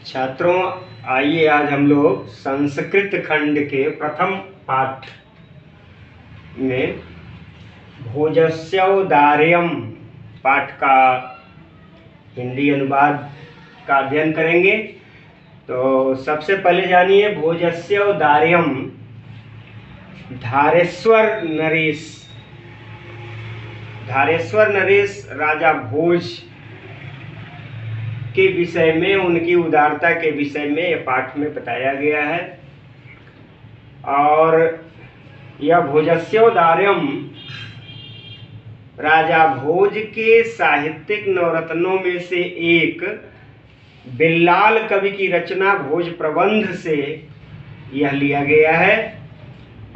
छात्रों, आइए आज हम लोग संस्कृत खंड के प्रथम पाठ में भोजस्योदार्यम पाठ का हिंदी अनुवाद का अध्ययन करेंगे। तो सबसे पहले जानिए भोजस्योदार्यम। धारेश्वर नरेश राजा भोज के विषय में, उनकी उदारता के विषय में यह पाठ में बताया गया है। और यह भोजस्योदार्यम राजा भोज के साहित्यिक नवरत्नों में से एक बिल्लाल कवि की रचना भोज प्रबंध से यह लिया गया है।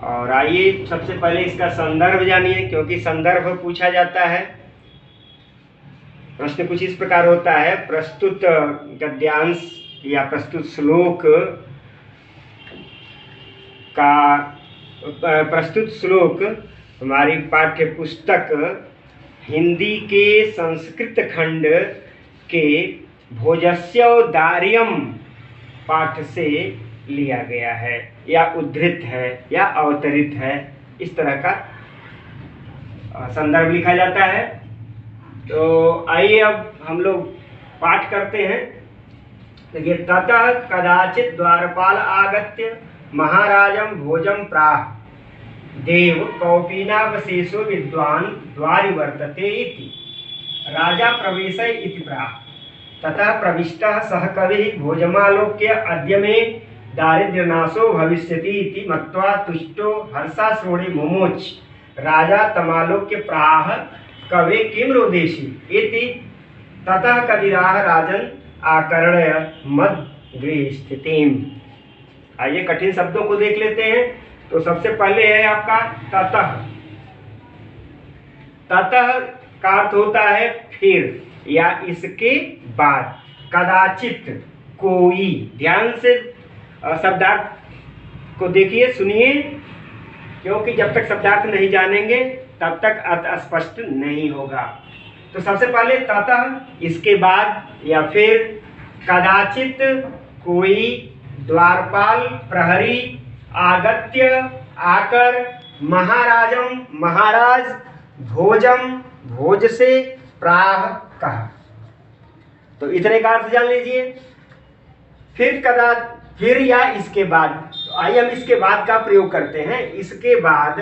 और आइए सबसे पहले इसका संदर्भ जानिए, क्योंकि संदर्भ पूछा जाता है। प्रश्न कुछ इस प्रकार होता है: प्रस्तुत गद्यांश या प्रस्तुत श्लोक हमारी पाठ्य पुस्तक हिंदी के संस्कृत खंड के भोजस्योदार्यम पाठ से लिया गया है या उद्धृत है या अवतरित है। इस तरह का संदर्भ लिखा जाता है। तो आइए अब हम लोग पाठ करते हैं। देखिए, ततः कदाचित द्वारपाल आगत्य महाराजं भोजं प्राह देव कौपीनावशेषो विद्वान् द्वारिवर्तते इति राजा प्रवेशय इति प्राह। ततः प्रविष्टः सह कविः भोजमालोक्य अद्य मे दारिद्र्यनाशो भविष्यति इति मत्वा तुष्टो हर्षाश्रुणे मुमोच। राजा तमालोक्य प्राह कवे किम रोदेशि इति ततः कविराह राजन आकर्ण्य मद गृह स्थितिम। आइए कठिन शब्दों को देख लेते हैं। तो सबसे पहले है आपका ततः। ततः का अर्थ होता है फिर या इसके बाद। कदाचित कोई, ध्यान से शब्दार्थ को देखिए, सुनिए, क्योंकि जब तक शब्दार्थ नहीं जानेंगे तब तक अर्थ स्पष्ट नहीं होगा। तो सबसे पहले ततः, इसके बाद या फिर, कदाचित कोई, द्वारपाल प्रहरी, आगत्य आकर, महाराजम महाराज, भोजम भोज से, प्राह कहा। तो इतने का अर्थ जान लीजिए। फिर या इसके बाद। तो आइए हम इसके बाद का प्रयोग करते हैं। इसके बाद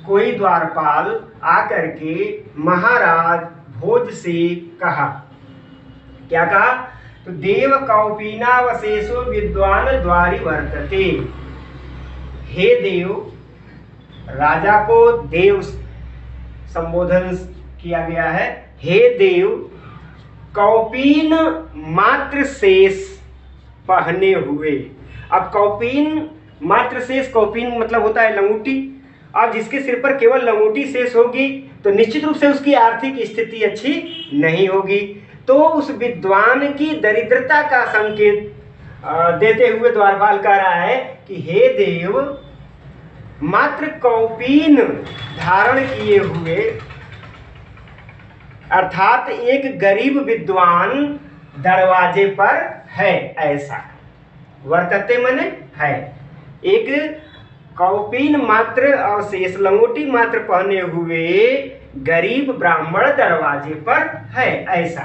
कोई द्वारपाल आकर के महाराज भोज से कहा। क्या कहा? तो देव कौपीनावशेषो विद्वान द्वारि वर्तते। हे देव, राजा को देव संबोधन किया गया है। हे देव, कौपीन मात्र शेष पहने हुए। अब कौपीन मात्र शेष, कौपीन मतलब होता है लंगूटी। अब जिसके सिर पर केवल लंगूटी शेष होगी तो निश्चित रूप से उसकी आर्थिक स्थिति अच्छी नहीं होगी। तो उस विद्वान की दरिद्रता का संकेत देते हुए द्वारपाल कह रहा है कि हे देव, मात्र कौपीन धारण किए हुए, अर्थात एक गरीब विद्वान दरवाजे पर है, ऐसा। वर्तते मने है। एक कौपीन मात्र और शेष लंगोटी मात्र पहने हुए गरीब ब्राह्मण दरवाजे पर है, ऐसा।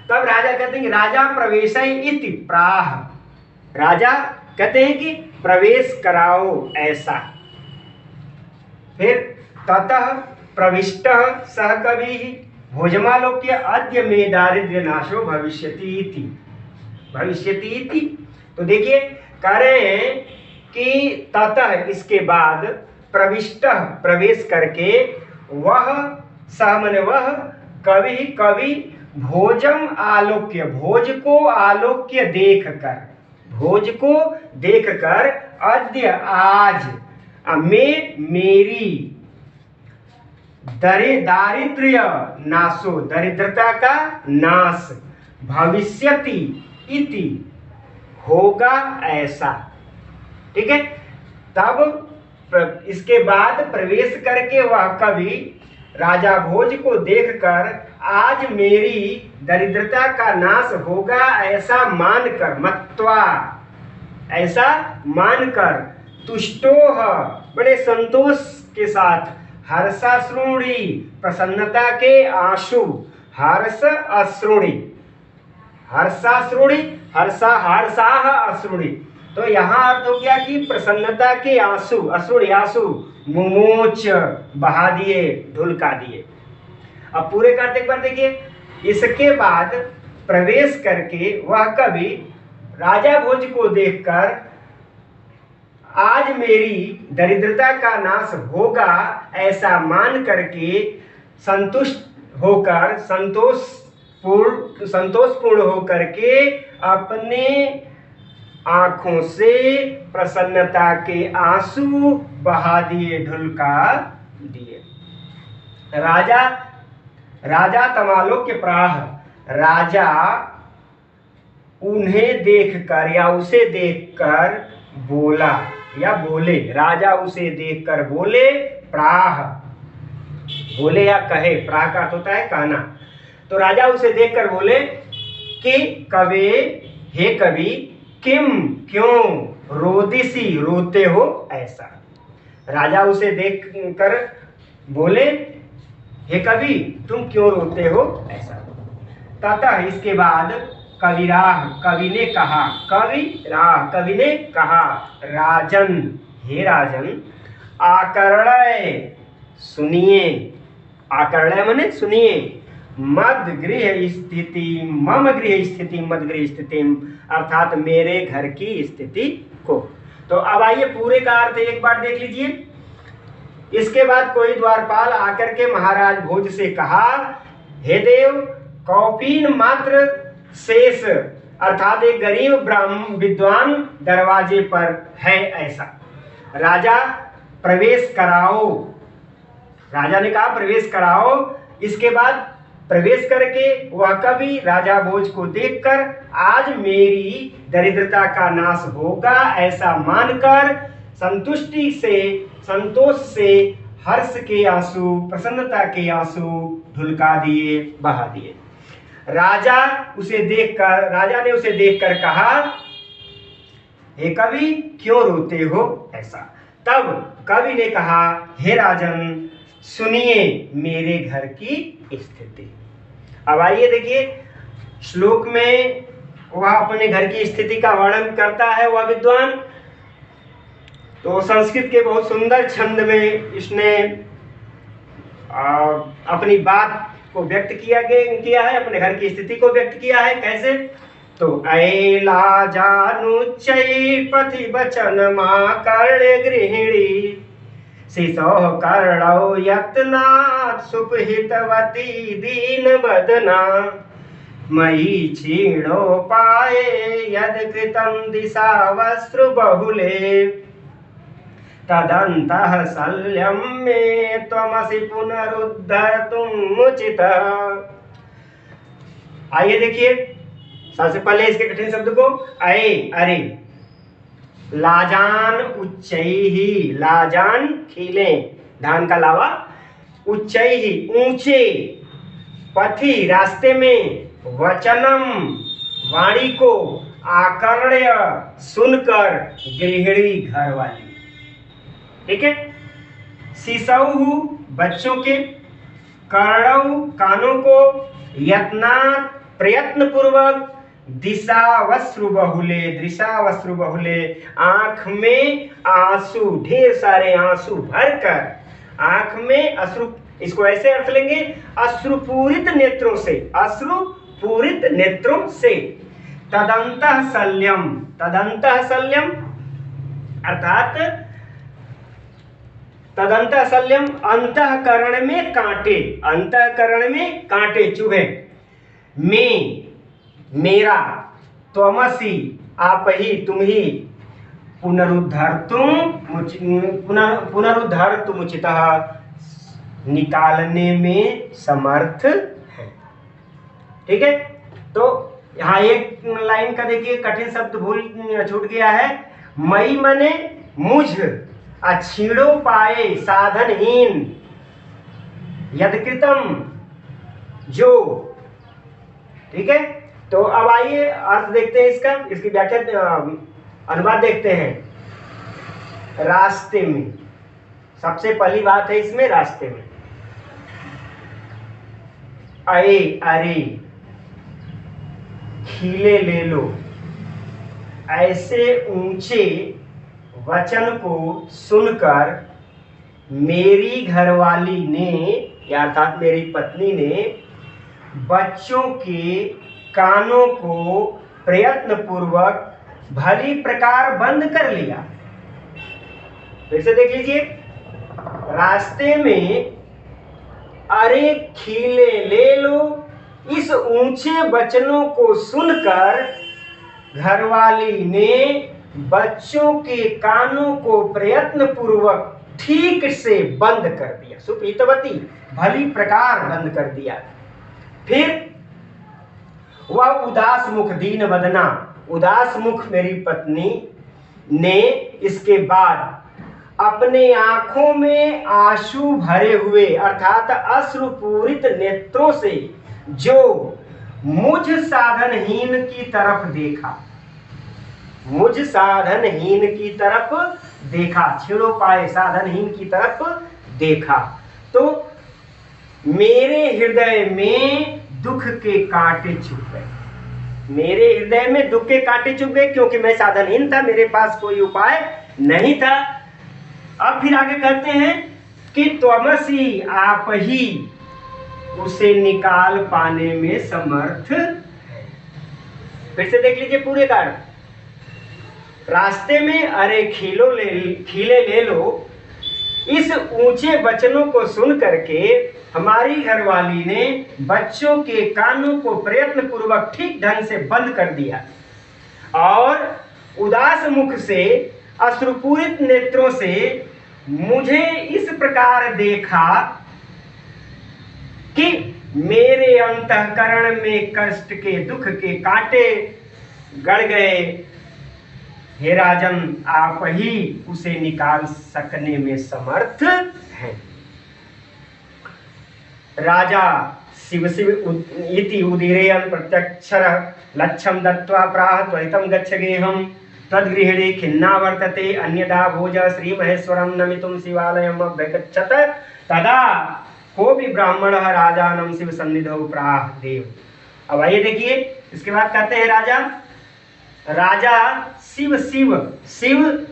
तब राजा कहते हैं कि राजा प्रवेशय इति प्राह। राजा कहते हैं कि प्रवेश कराओ, ऐसा। फिर ततः प्रविष्टः सह कविः भोजमालोक्य अद्य मे दारिद्र्य नाशो भविष्यति इति। तो देखिए, कह रहे हैं कि ततः, इसके बाद, प्रविष्टः प्रवेश करके, वह सह मने वह, कवि भोजम आलोक्य भोज को आलोक्य देखकर, अद्य आज, मेरी दारिद्र्य नाशो दरिद्रता का नाश, भविष्यति इति होगा, ऐसा। ठीक है। तब इसके बाद प्रवेश करके वह कवि राजा भोज को देखकर आज मेरी दरिद्रता का नाश होगा ऐसा मानकर, मत्वा ऐसा मानकर, तुष्टोह बड़े संतोष के साथ, हर्षाश्रुणी प्रसन्नता के आंसू, हर्ष अश्रुणी, हर्षाश्रुणी, हर्षाह अश्रुणी, तो यहाँ अर्थ हो गया कि प्रसन्नता के आंसू, अश्रुणी आंसू, मुमोच बहा दिए, ढुलका दिए। अब पूरे करते एक बार देखिए, इसके बाद प्रवेश करके वह कवि राजा भोज को देखकर आज मेरी दरिद्रता का नाश होगा ऐसा मान करके संतुष्ट होकर, संतोषपूर्ण होकर के अपने आंखों से प्रसन्नता के आंसू बहा दिए, ढुलका दिए। राजा तमालों के प्राह, राजा उन्हें देखकर या उसे देखकर बोला या बोले, राजा उसे देखकर बोले, प्राह बोले या कहे, प्राह का अर्थ होता है कहना। तो राजा उसे देखकर बोले कि कवे, हे कवि, किम क्यों, रोदिसी रोते हो ऐसा। राजा उसे देखकर बोले, हे कवि तुम क्यों रोते हो ऐसा। ततः इसके बाद कविराह कवि ने कहा, कवि ने कहा, राजन हे राजन, आकर्णय सुनिए, आकर्णय माने सुनिए, मद गृह स्थिति मम गृह स्थिति मद गृह स्थिति, अर्थात मेरे घर की स्थिति को। तो अब आइए पूरे का अर्थ एक बार देख लीजिए। इसके बाद कोई द्वारपाल आकर के महाराज भोज से कहा, हे देव, कौपीन मात्र शेष, अर्थात एक गरीब ब्राह्मण विद्वान दरवाजे पर है ऐसा, राजा प्रवेश कराओ। राजा ने कहा प्रवेश कराओ। इसके बाद प्रवेश करके वह कवि राजा भोज को देखकर आज मेरी दरिद्रता का नाश होगा ऐसा मानकर संतोष से हर्ष के आंसू, प्रसन्नता के आंसू ढुलका दिए, बहा दिए। राजा ने उसे देखकर कहा, हे कवि क्यों रोते हो ऐसा। तब कवि ने कहा, हे राजन सुनिए मेरे घर की स्थिति। अब आइए देखिए, श्लोक में वह अपने घर की स्थिति का वर्णन करता है वह विद्वान। तो संस्कृत के बहुत सुंदर छंद में इसने अपनी बात को व्यक्त किया है, अपने घर की स्थिति को व्यक्त किया है। कैसे? तो ऐला जानुच्चै पथि वचन मा कर्ण गृहिणी, शिशोः कर्णौ यत्नात् सुपहितवती दीन वदना, मयि क्षीणोपाये यद् कृतं दिशावस्त्रु बहुले, तदन्तः शल्यं मे त्वमसि पुनरुद्धर्तुमुचितः। आइए देखिए, सबसे पहले इसके कठिन शब्द को अरे, लाजान उच्चैहि, लाजान खीले, धान का लावा, उच्चैहि ऊंचे, पथि रास्ते में, वचनम वाणी को, आकर्ण्य सुनकर, गृहिणी घर वाली। ठीक है। शिशौ बच्चों के, कर्णौ कानों को, यत्नात् प्रयत्न पूर्वक, दिशावस्त्रु बहुले आंख में आंसू, ढेर सारे आंसू भरकर, आंख में अश्रु, इसको ऐसे अर्थ लेंगे, अश्रुपूरित नेत्रों से, तदंतः शल्यम अर्थात तदंतः शल्यम, अंतःकरण में कांटे चुभे, मेरा, त्वमसि आप ही, तुम ही, पुनरुद्धर्तुम उचितः निकालने में समर्थ है। ठीक है। तो यहाँ एक लाइन का देखिए कठिन शब्द छूट गया है, मई मने मुझ, अछीड़ो पाए साधनहीन, यदकृतम जो। ठीक है, तो अब आइए अर्थ देखते हैं इसका, इसकी व्याख्या अनुवाद देखते हैं। रास्ते में, सबसे पहली बात है इसमें रास्ते में। अरे अरे खीले ले लो, ऐसे ऊंचे वचन को सुनकर मेरी घरवाली ने, या अर्थात मेरी पत्नी ने, बच्चों के कानों को प्रयत्न पूर्वक भली प्रकार बंद कर लिया। फिर से देख लीजिए, रास्ते में अरे खीले ले लो, इस ऊंचे वचनों को सुनकर घरवाली ने बच्चों के कानों को प्रयत्न पूर्वक ठीक से बंद कर दिया। सुप्रीतवती, भली प्रकार बंद कर दिया। फिर वह उदास मुख, दीन बदना, उदास मुख मेरी पत्नी ने इसके बाद अपने आंखों में आंसू भरे हुए अर्थात अश्रुपूरित नेत्रों से जो मुझ साधनहीन की तरफ देखा, मुझ साधनहीन की तरफ देखा, छेड़ो पाए साधनहीन की तरफ देखा, तो मेरे हृदय में दुख के कांटे चुभ गए। मेरे हृदय में दुख के कांटे चुभ गए, क्योंकि मैं साधनहीन था, मेरे पास कोई उपाय नहीं था। अब फिर आगे कहते हैं कि त्वमसि, आप ही उसे निकाल पाने में समर्थ है। फिर से देख लीजिए पूरे का। रास्ते में अरे खीले ले लो, इस ऊंचे वचनों को सुन करके हमारी घरवाली ने बच्चों के कानों को प्रयत्न पूर्वक ठीक ढंग से बंद कर दिया और उदास मुख से, अश्रुपूरित नेत्रों से मुझे इस प्रकार देखा कि मेरे अंतःकरण में कष्ट के, दुख के कांटे गड़ गए। हे राजन, आप ही उसे निकाल सकने में समर्थ हैं। राजा शिव शिव इति उदीरयन् प्रत्यक्षरः लक्ष्यं दत्त्वा प्राह त्वरितं गच्छ गेहम् तद्गृहिणी खिन्ना वर्तते अन्यदा भोज श्रीमहेश्वरं नमितुं शिवालयम् अभ्यगच्छत तदा कोऽपि ब्राह्मणः राजानं शिव सन्निधौ प्राह देव। अब आइए देखिए, इसके बाद कहते हैं राजा शिव शिव शिव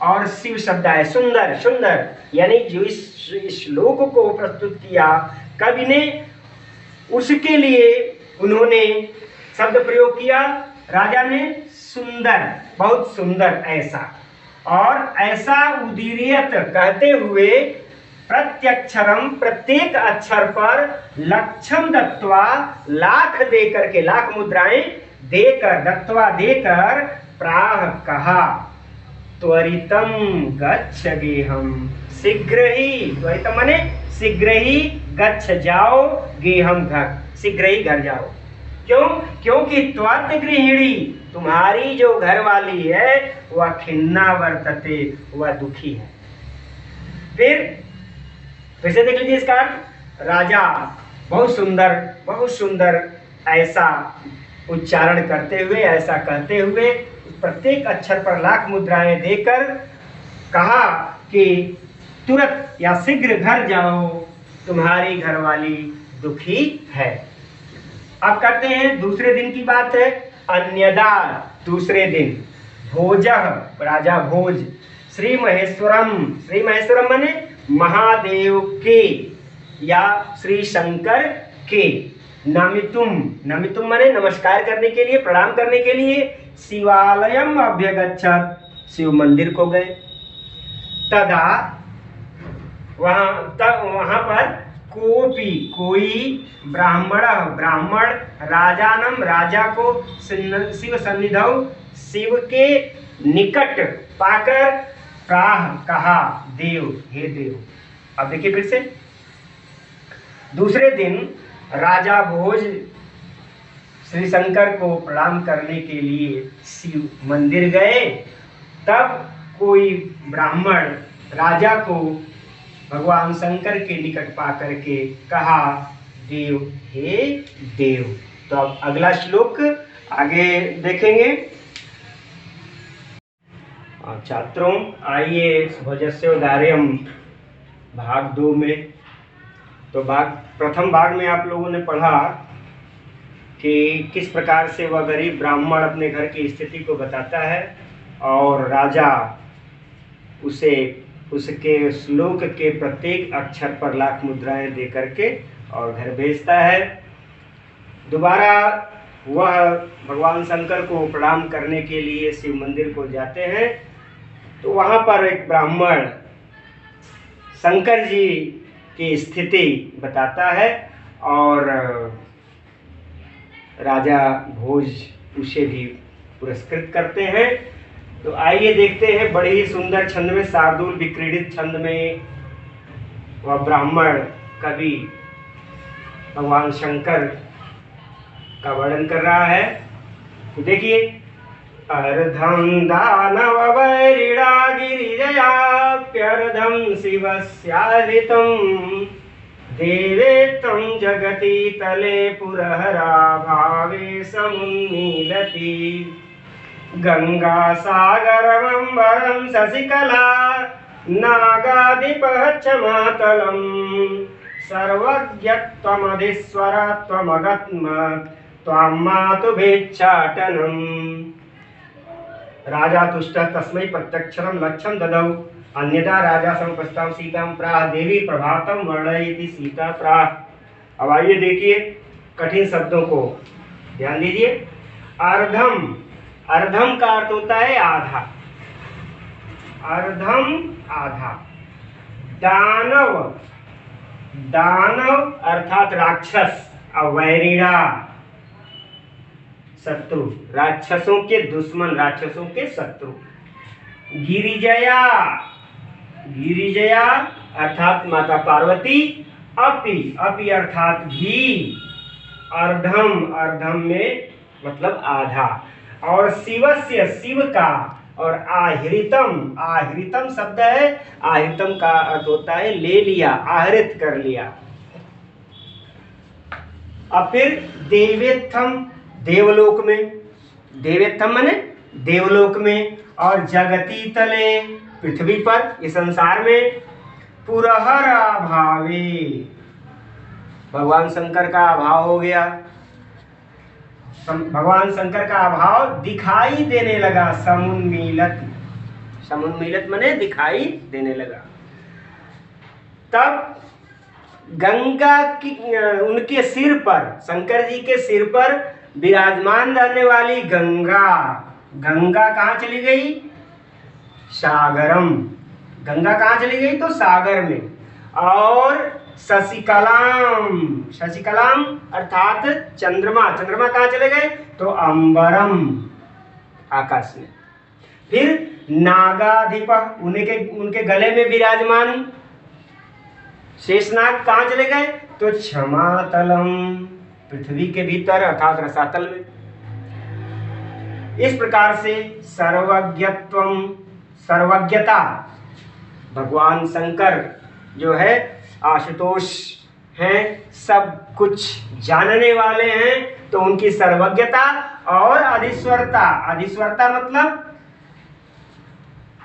और शिव शब्द है सुंदर सुंदर, यानी जो इस श्लोक को प्रस्तुत किया कवि ने, उसके लिए उन्होंने शब्द प्रयोग किया। राजा ने सुंदर, बहुत सुंदर ऐसा, और ऐसा उदीरियत कहते हुए प्रत्यक्षरम, प्रत्येक अक्षर पर लक्षम दत्वा, लाख देकर के, लाख मुद्राएं देकर, दत्वा देकर, प्राह कहा त्वरितम गच्छ गेहम, शीघ्र ही, त्वरितम माने शीघ्र ही, गच्छ जाओ, गेहम घर, शीघ्र ही घर जाओ। क्यों? क्योंकि त्वत् गृहिणी, तुम्हारी जो घर वाली है वह खिन्ना वर्तते, वह दुखी है। फिर से देख लीजिए इसका अर्थ। राजा बहुत सुंदर ऐसा उच्चारण करते हुए, ऐसा कहते हुए, प्रत्येक अक्षर पर लाख मुद्राएं देकर कहा कि तुरंत या शीघ्र घर जाओ, तुम्हारी घरवाली दुखी है। अब कहते हैं दूसरे दिन की बात है। अन्यदा, दूसरे दिन, भोजः, राजा भोज, श्री महेश्वरम माने महादेव के या श्री शंकर के, नमितुम माने नमस्कार करने के लिए, प्रणाम करने के लिए, शिवालयम अभ्यगच्छत, शिव मंदिर को गए। तदा वहां पर कोई ब्राह्मण राजानम, राजा को, शिव सन्निधौ, शिव के निकट पाकर, प्राह कहा देव, हे देव। अब देखिए फिर से, दूसरे दिन राजा भोज श्री शंकर को प्रणाम करने के लिए शिव मंदिर गए। तब कोई ब्राह्मण राजा को भगवान शंकर के निकट पा करके कहा, देव हे देव। तो अब अगला श्लोक आगे देखेंगे। छात्रों, आइए भोजस्योदार्यम भाग 2 में। तो प्रथम भाग में आप लोगों ने पढ़ा कि किस प्रकार से वह गरीब ब्राह्मण अपने घर की स्थिति को बताता है और राजा उसे उसके श्लोक के प्रत्येक अक्षर पर लाख मुद्राएं दे करके और घर भेजता है। दोबारा वह भगवान शंकर को प्रणाम करने के लिए शिव मंदिर को जाते हैं। तो वहाँ पर एक ब्राह्मण शंकर जी की स्थिति बताता है और राजा भोज उसे भी पुरस्कृत करते हैं। तो आइए देखते हैं, बड़े ही सुंदर छंद में, शार्दूल विक्रीडित छंद में वह ब्राह्मण कवि भगवान शंकर का वर्णन कर रहा है। तो देखिए, अर्धं दानव वैरिणा गिरिजयाप्यर्धं शिवस्याहृतं देवेत्तं जगति तले पुरहरा भावे समुन्मीलति गंगा सागरमंबरं शशिकला नागाधिपच्छमातलं सर्वज्ञत्वमधीश्वर त्वमगत्म त्वां मातुभिच्छाटनम्। राजा तुष्ट तस्मै प्रत्यक्षरं लक्ष्यं ददौ अन्यथा राजा संप्रस्ताव सीतां प्राह देवी प्रभातम वर्णयति सीता प्राह। अब आइए देखिए कठिन शब्दों को ध्यान दीजिए। अर्धम, अर्धम का अर्थ होता है आधा, अर्धम आधा। दानव, दानव अर्थात राक्षस, अवैरिणा शत्रु, राक्षसों के दुश्मन, राक्षसों के शत्रु। गिरिजया, गिरिजया अर्थात माता पार्वती। अपि, अपि अर्थात भी। अर्धम, अर्धम में मतलब आधा। और शिवस्य, शिव का। और आहृतम, आहृतम शब्द है, आहृतम का अर्थ होता है ले लिया, आहृत कर लिया। अब फिर देवेत्थम, देवलोक में, देवेत्थम माने देवलोक में। और जगती तले, पृथ्वी पर, इस संसार में। पुरहर अभावे, भगवान शंकर का अभाव हो गया, भगवान शंकर का अभाव दिखाई देने लगा। समुन्मीलत, समुन्मीलत माने दिखाई देने लगा। तब गंगा की, उनके सिर पर, शंकर जी के सिर पर विराजमान रहने वाली गंगा, गंगा कहाँ चली गई? सागरम, गंगा कहाँ चली गई? तो सागर में। और शशिकलाम, शशिकलाम अर्थात चंद्रमा, चंद्रमा कहाँ चले गए? तो अंबरम, आकाश में। फिर नागाधिप, उनके गले में विराजमान शेषनाग कहाँ चले गए? तो क्षमातलम, पृथ्वी के भीतर अर्थात रसातल में। इस प्रकार से सर्वज्ञत्वम, सर्वज्ञता, भगवान शंकर जो है आशुतोष हैं, सब कुछ जानने वाले हैं। तो उनकी सर्वज्ञता और अधीश्वरता, अधीश्वरता मतलब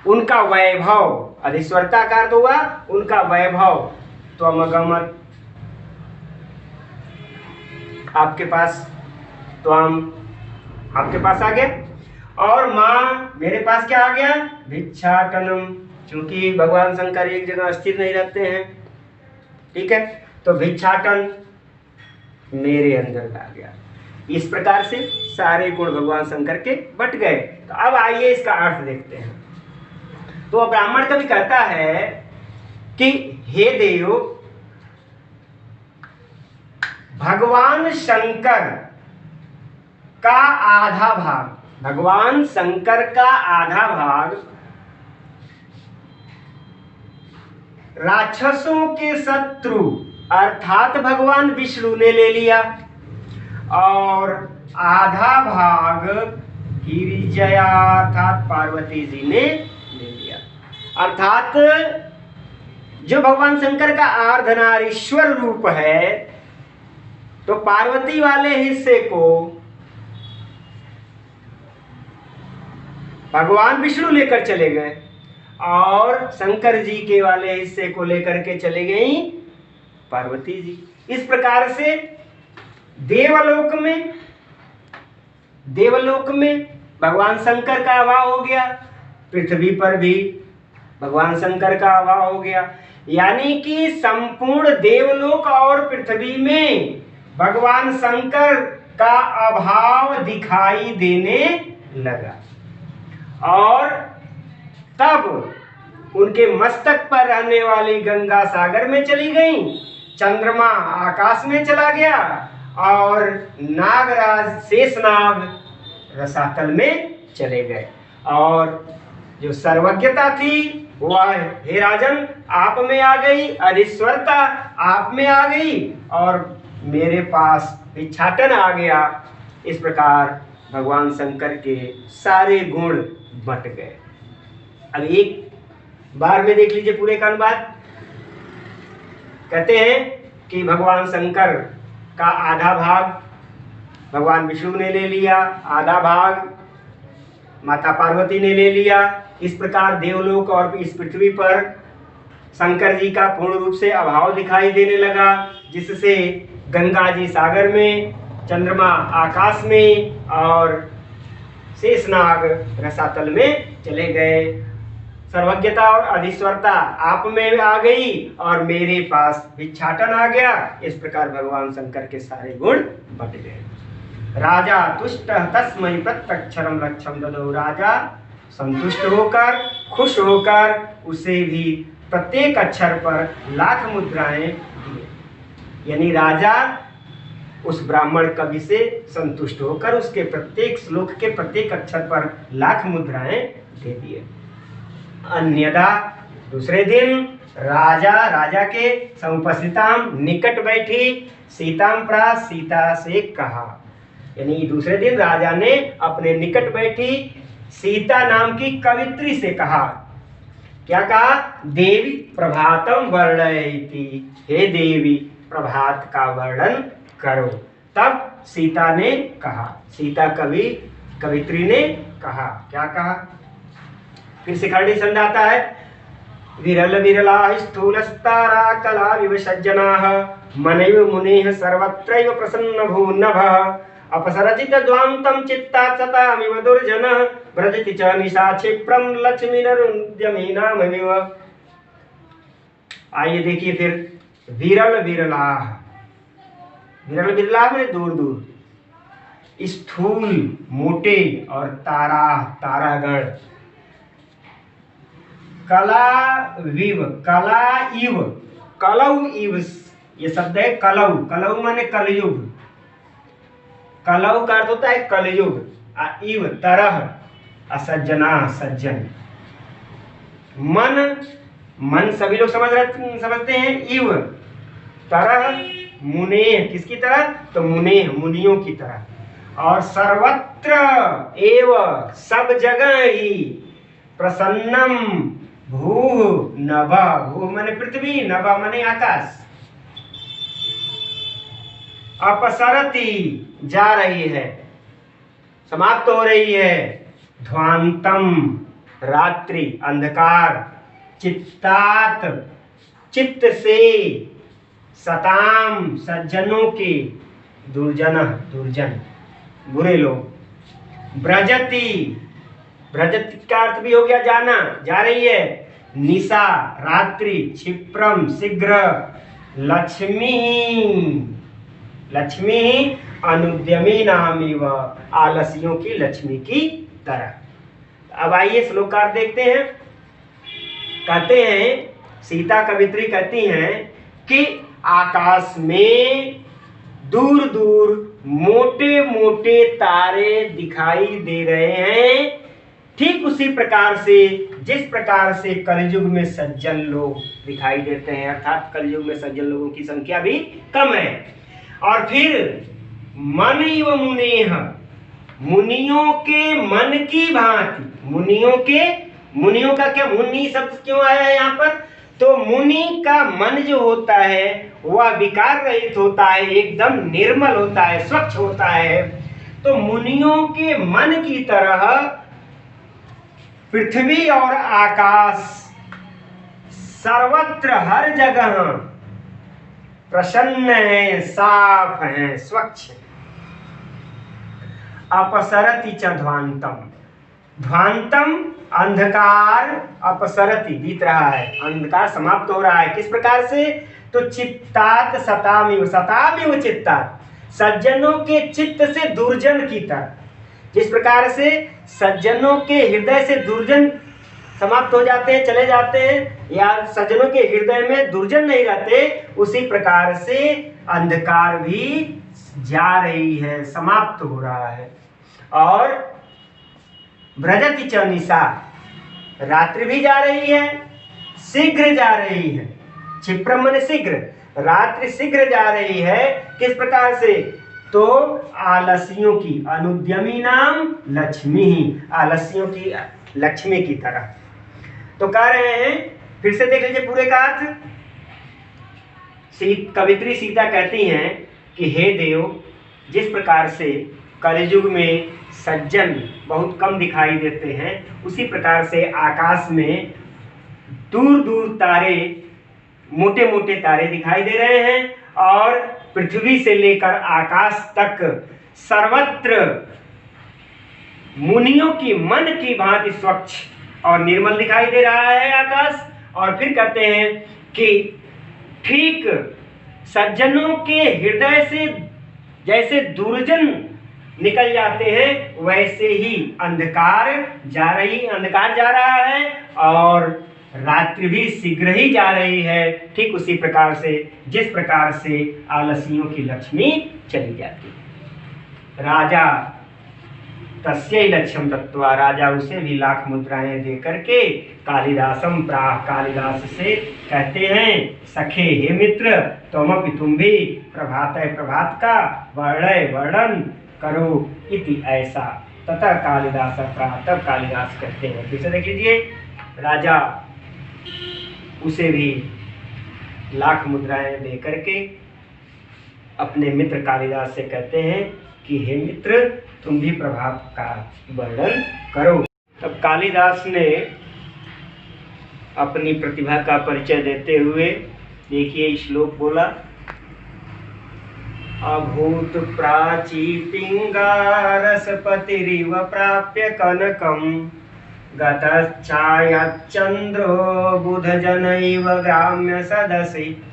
उनका वैभव, अधीश्वरता का अर्थ हुआ उनका वैभव। तो अमगमत, आपके पास, तो हम आपके पास आ गए। और माँ, मेरे पास क्या आ गया? भिक्षाटनम, क्योंकि भगवान शंकर एक जगह स्थिर नहीं रहते हैं, ठीक है। तो भिक्षाटन मेरे अंदर आ गया। इस प्रकार से सारे गुण भगवान शंकर के बट गए। तो अब आइए इसका अर्थ देखते हैं। तो ब्राह्मण कवि कहता है कि हे देव, भगवान शंकर का आधा भाग, भगवान शंकर का आधा भाग राक्षसों के शत्रु अर्थात भगवान विष्णु ने ले लिया और आधा भाग गिरिजया अर्थात पार्वती जी ने ले लिया। अर्थात जो भगवान शंकर का अर्धनारीश्वर रूप है, तो पार्वती वाले हिस्से को भगवान विष्णु लेकर चले गए और शंकर जी के वाले हिस्से को लेकर के चले गई पार्वती जी। इस प्रकार से देवलोक में भगवान शंकर का अभाव हो गया, पृथ्वी पर भी भगवान शंकर का अभाव हो गया। यानी कि संपूर्ण देवलोक और पृथ्वी में भगवान शंकर का अभाव दिखाई देने लगा। और तब उनके मस्तक पर रहने वाली गंगा सागर में चली गई, चंद्रमा आकाश में चला गया और नागराज शेषनाग रसातल में चले गए। और जो सर्वज्ञता थी वह हे राजन आप में आ गई, अधीश्वरता आप में आ गई और मेरे पास भिक्षाटन आ गया। इस प्रकार भगवान शंकर के सारे गुण बट गए। अब एक बार में देख लीजिए पूरे का अनुवाद। कहते हैं कि भगवान शंकर का आधा भाग भगवान विष्णु ने ले लिया, आधा भाग माता पार्वती ने ले लिया। इस प्रकार देवलोक और इस पृथ्वी पर शंकर जी का पूर्ण रूप से अभाव दिखाई देने लगा, जिससे गंगा जी सागर में, चंद्रमा आकाश में और शेषनाग रसातल में चले गए। सर्वज्ञता और अधीश्वरता आप में आ गई और मेरे पास भिक्षाटन आ गया। इस प्रकार भगवान शंकर के सारे गुण बट गए। राजा तुष्ट तस्मै प्रत्यक्षरम लक्ष्यम ददौ। राजा संतुष्ट होकर, खुश होकर उसे भी प्रत्येक अक्षर पर लाख मुद्राएं दिए। यानी राजा उस ब्राह्मण कवि से संतुष्ट होकर उसके प्रत्येक श्लोक के प्रत्येक अक्षर पर लाख मुद्राएं दे दिए। अन्यदा दूसरे दिन राजा के समुपस्थिताम निकट बैठी सीताम प्रा, सीता से कहा। यानी दूसरे दिन राजा ने अपने निकट बैठी सीता नाम की कवित्री से कहा। क्या कहा? देवी प्रभातम वर्णयति, हे देवी प्रभात का वर्णन करो। तब सीता ने कहा, सीता कवित्री ने कहा। क्या कहा? फिर शिखरणी छंद आता है। विरल विरला स्थूलस्तारा कला विव सज्जनाः मनैव मुनेः सर्वत्रैव प्रसन्न भूनभः अपसरचित द्वांतम चित्ता सतामिव दुर्जनः व्रजति च निशा क्षिप्रम लक्ष्मीनरुद्यमे नाममिव। आइए देखिए फिर विरल विरला। विरल विरला में दूर दूर, स्थूल मोटे और तारा तारागण, कला विव कला इव, कलौ इव ये शब्द है। कलौ माने कलयुग, कलौ का अर्थ होता है कलयुग। इव तरह, असज्जना सज्जन। मन सभी लोग समझते हैं। इव तरह, मुने किसकी तरह? तो मुने मुनियों की तरह। और सर्वत्र एव सब जगह ही, प्रसन्नम भू नभा, भू माने पृथ्वी, नभा माने आकाश। अपसरती जा रही है, समाप्त हो रही है। ध्वांतम रात्रि अंधकार, चित्तात चित्त से, सताम सज्जनों के, दुर्जन बुरे लोग। ब्रजति, ब्रजति का अर्थ भी हो गया जाना, जा रही है। निशा रात्रि, क्षिप्रम शीघ्र, लक्ष्मी अनुद्यमी नामिव, आलसियों की लक्ष्मी की तरह। अब आइए श्लोकार देखते हैं। कहते हैं, सीता कवित्री कहती हैं कि आकाश में दूर दूर मोटे मोटे तारे दिखाई दे रहे हैं। ठीक उसी प्रकार से जिस प्रकार से कलयुग में सज्जन लोग दिखाई देते हैं, अर्थात कलयुग में सज्जन लोगों की संख्या भी कम है। और फिर मन एव मुनेह, मुनियों के मन की भांति। मुनियों का क्या, मुनि शब्द क्यों आया है यहाँ पर? तो मुनि का मन जो होता है वह विकार रहित होता है, एकदम निर्मल होता है, स्वच्छ होता है। तो मुनियों के मन की तरह पृथ्वी और आकाश सर्वत्र हर जगह प्रसन्न है, साफ है, स्वच्छ है। अपसरति च ध्वांतम, ध्वांतम अंधकार अपसरति, बीत रहा है, अंधकार समाप्त हो रहा है। किस प्रकार से? तो चित्तात सतामिव, सतामिव चित्तात, सज्जनों के चित्त से दुर्जन की तरह। जिस प्रकार से सज्जनों के हृदय से दुर्जन समाप्त हो जाते हैं, चले जाते हैं, या सज्जनों के हृदय में दुर्जन नहीं रहते, उसी प्रकार से अंधकार भी जा रही है, समाप्त हो रहा है। और व्रजति च निशा, रात्रि भी जा रही है, शीघ्र जा रही है। क्षिप्रम माने शीघ्र, रात्रि शीघ्र जा रही है। किस प्रकार से? तो आलसियों की, अनुद्यमी नाम लक्ष्मी, आलसियों की लक्ष्मी की तरह। तो कह रहे हैं, फिर से देख लीजिए पूरे का अर्थ। कवित्री सीता कहती हैं कि हे देव, जिस प्रकार से कलयुग में सज्जन बहुत कम दिखाई देते हैं, उसी प्रकार से आकाश में दूर दूर तारे, मोटे मोटे तारे दिखाई दे रहे हैं, और पृथ्वी से लेकर आकाश तक सर्वत्र मुनियों की मन की भांति स्वच्छ और निर्मल दिखाई दे रहा है आकाश। और फिर कहते हैं कि ठीक सज्जनों के हृदय से जैसे दुर्जन निकल जाते हैं, वैसे ही अंधकार जा रहा है, और रात्रि भी शीघ्र ही जा रही है। ठीक उसी प्रकार से जिस प्रकार से आलसियों की लक्ष्मी चली जाती है। राजा तस्यै लक्ष्यम दत्त्वा, राजा उसे भी लाख मुद्राएं दे करके कालिदासम प्राह, कालिदास से कहते हैं, सखे हे मित्र, तुम भी प्रभात का वर्णन करो इति ऐसा। तथा कालिदास प्राह, तब कालिदास कहते हैं। फिर से देख लीजिए, राजा उसे भी लाख मुद्राएं दे करके अपने मित्र कालिदास से कहते हैं कि हे मित्र, तुम भी प्रभात का वर्णन करो। तब कालिदास ने अपनी प्रतिभा का परिचय देते हुए देखिए श्लोक बोला, अभूत प्राची पिंगारसपतिरिव प्राप्य कनकम, गतश्चायच्चन्द्रो बुधजनैव ग्राम्य सदसि,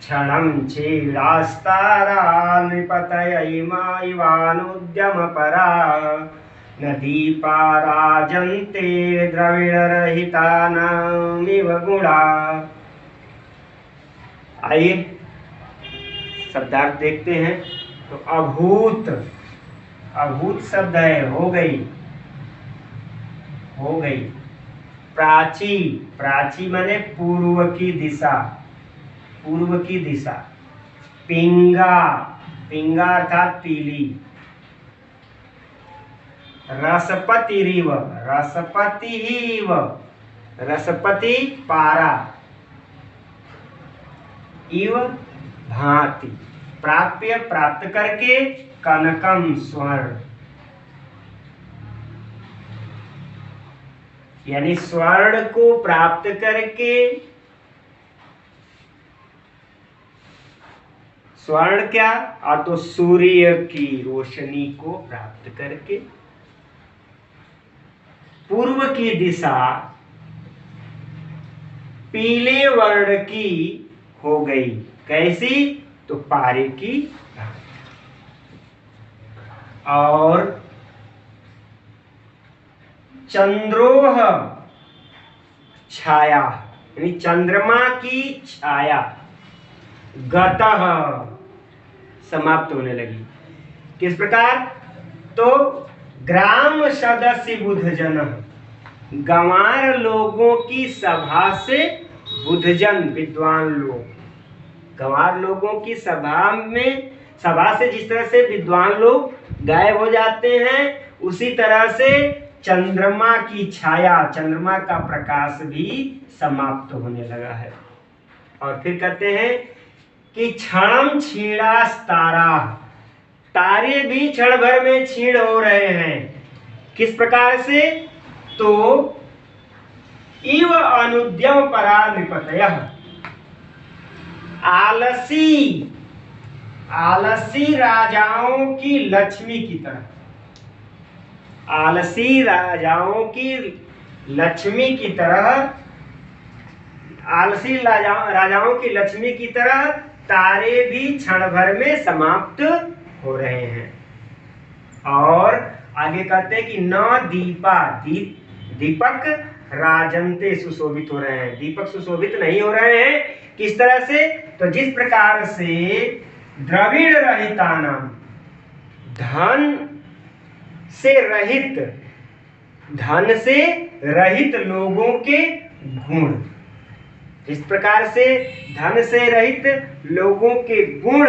क्षणं चेडास्तारा नृपतयैमाइवानुद्यमपरा, नदीपाराजन्ते द्रविणरहितानामिव गुणा। आइए शब्दार्थ देखते हैं। तो अभूत, अभूत शब्द है, हो गई। प्राची, प्राची माने पूर्व की दिशा, पूर्व की दिशा। पिंगा, पिंगा अर्थात पीली। रसपतिरिव, रसपतिरिव, रसपति पारा, इव भांति, प्राप्य प्राप्त करके, कनकम स्वर्ण, यानी स्वर्ण को प्राप्त करके। स्वर्ण क्या? तो सूर्य की रोशनी को प्राप्त करके पूर्व की दिशा पीले वर्ण की हो गई। कैसी? तो पारे की। और चंद्रोह, छाया, यानी चंद्रमा की छाया। गतः, समाप्त होने लगी। किस प्रकार? तो ग्राम सदस्य बुधजन, गंवार लोगों की सभा से बुधजन, विद्वान लोग, गंवार लोगों की सभा में, सभा से जिस तरह से विद्वान लोग गायब हो जाते हैं, उसी तरह से चंद्रमा की छाया, चंद्रमा का प्रकाश भी समाप्त होने लगा है। और फिर कहते हैं कि क्षणम क्षीणास तारा, तारे भी क्षण भर में क्षीण हो रहे हैं। किस प्रकार से? तो इव अनुद्यम परा नृपतयः, आलसी आलसी राजाओं की लक्ष्मी की तरह, आलसी राजाओं की लक्ष्मी की तरह, आलसी राजाओं की लक्ष्मी की तरह तारे भी क्षण भर में समाप्त हो रहे हैं। और आगे कहते हैं कि न दीपा, दीपक राजंते सुशोभित हो रहे हैं, दीपक सुशोभित नहीं हो रहे हैं। किस तरह से? तो जिस प्रकार से द्रविड़ रहितानाम, धन से रहित लोगों के गुण, इस प्रकार से धन से रहित लोगों के गुण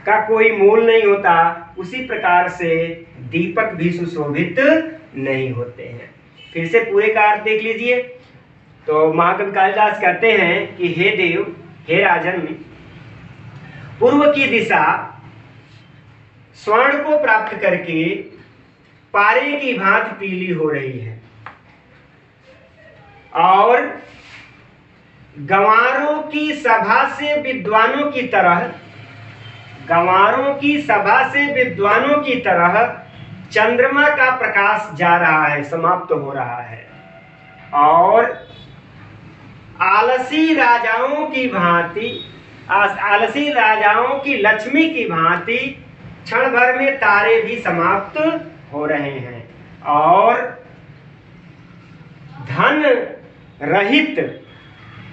का कोई मोल नहीं होता, उसी प्रकार से दीपक भी सुशोभित नहीं होते हैं। फिर से पूरे का अर्थ देख लीजिए। तो महाकवि कालिदास कहते हैं कि हे देव, हे राजन, पूर्व की दिशा स्वर्ण को प्राप्त करके पारे की भांति पीली हो रही है, और गंवारों की सभा से विद्वानों की तरह, गंवारों की सभा से विद्वानों की तरह चंद्रमा का प्रकाश जा रहा है, समाप्त हो रहा है। और आलसी राजाओं की भांति, आलसी राजाओं की लक्ष्मी की भांति क्षण भर में तारे भी समाप्त हो रहे हैं। और धन रहित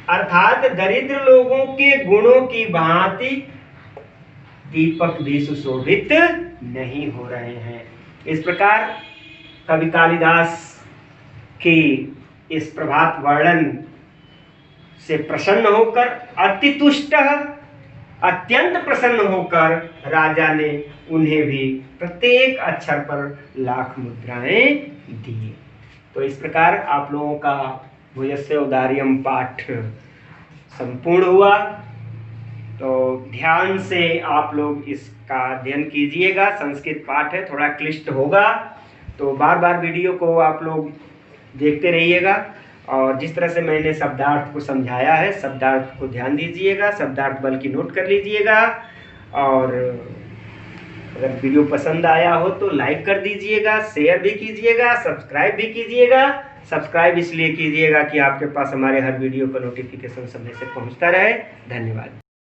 अर्थात दरिद्र लोगों के गुणों की भांति दीपक भी सुशोभित नहीं हो रहे हैं। इस प्रकार कवि कालिदास की इस प्रभात वर्णन से प्रसन्न होकर, अति तुष्ट, अत्यंत प्रसन्न होकर राजा ने उन्हें भी प्रत्येक अक्षर पर लाख मुद्राएं दी। तो इस प्रकार आप लोगों का भूयस्य उदार्यम पाठ संपूर्ण हुआ। तो ध्यान से आप लोग इसका अध्ययन कीजिएगा। संस्कृत पाठ है, थोड़ा क्लिष्ट होगा, तो बार बार वीडियो को आप लोग देखते रहिएगा। और जिस तरह से मैंने शब्दार्थ को समझाया है, शब्दार्थ को ध्यान दीजिएगा, शब्दार्थ बल्कि नोट कर लीजिएगा। और अगर वीडियो पसंद आया हो तो लाइक कर दीजिएगा, शेयर भी कीजिएगा, सब्सक्राइब भी कीजिएगा। सब्सक्राइब इसलिए कीजिएगा कि आपके पास हमारे हर वीडियो का नोटिफिकेशन समय से पहुंचता रहे। धन्यवाद।